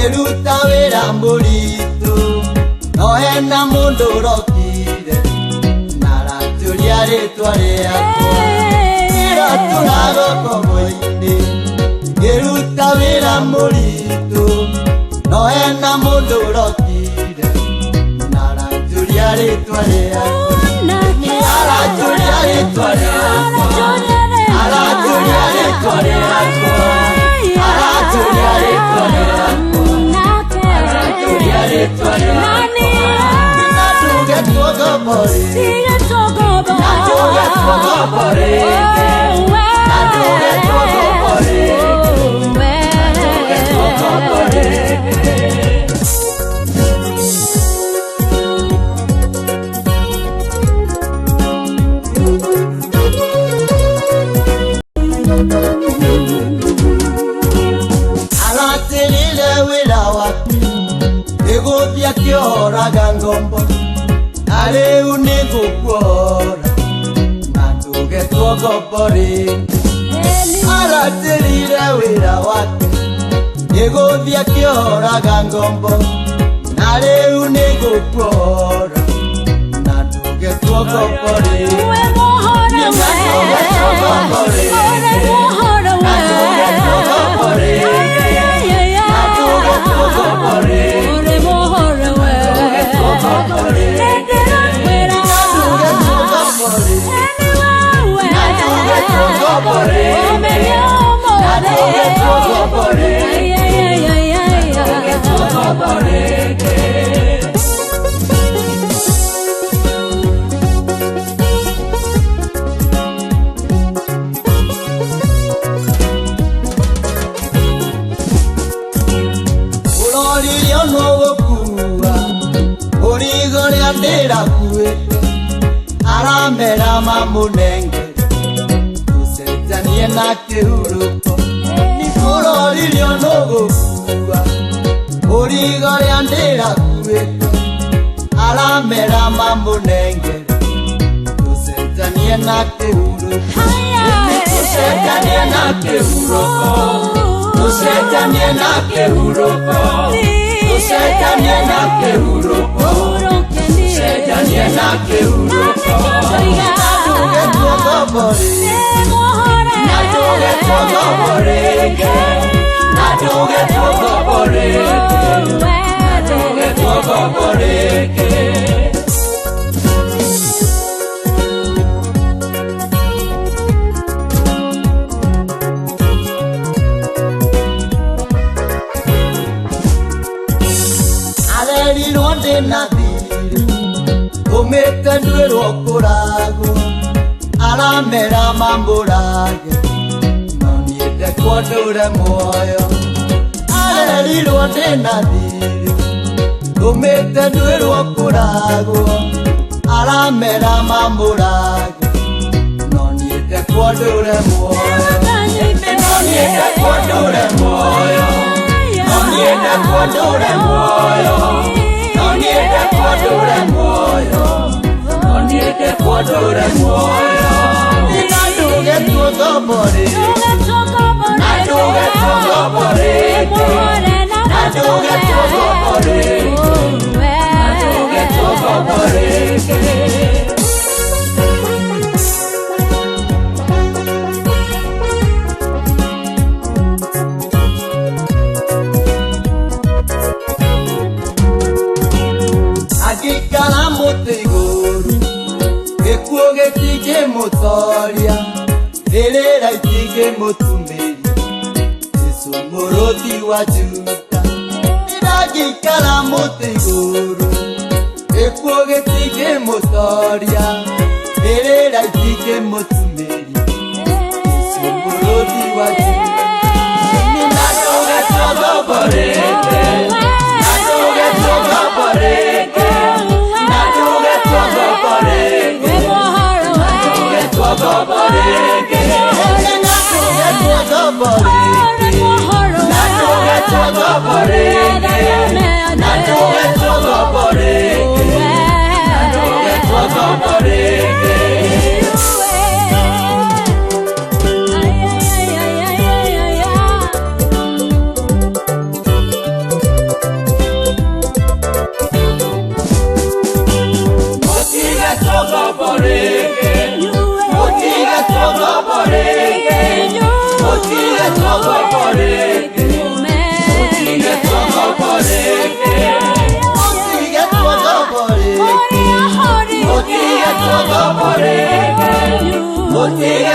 Erutawera mbulito nohena mundu rokire naratuliare twareako iraturagokogoine erutawera mbulito nohena mundu rokire naratuliare twareako aratuliare twareako aratuliare twareako Gangombo ale unigo kuora natuge tuogo bori ala terira wira wake ego dia kiora gangombo ale unigo kuora natuge tuogo bori Aramera mamunenge tusezanie na kihuruko nikolori lyonogo kuwa origore andera kuwete aramera mamunenge tusezanie na kihuruko tusezanie na kihuruko tusezanie na kihuruko tusezanie na kihuruko tusezanie na kihuruko natuge tuogo bori natuge tuogo bori natuge tuogo bori natuge tuogo bori aleri ronde nadire omeka ndwero okurago aramera mamburage noniete kwadure moyo aleri ronde nadire omeka ndwero okurago aramera mamburage noniete kwadure moyo noniete kwadure moyo noniete kwadure moyo noniete kwadure moyo noniete kwadure moyo natuge tuogo bori natuge tuogo bori natuge tuogo bori natuge tuogo bori motoria elera itige motumeri esomoroti wajuta iragi kala motegoro ekwoge tige motoria elera itige motumeri esomoroti wajuta natuge tuogo bori natuge tuogo bori Motiga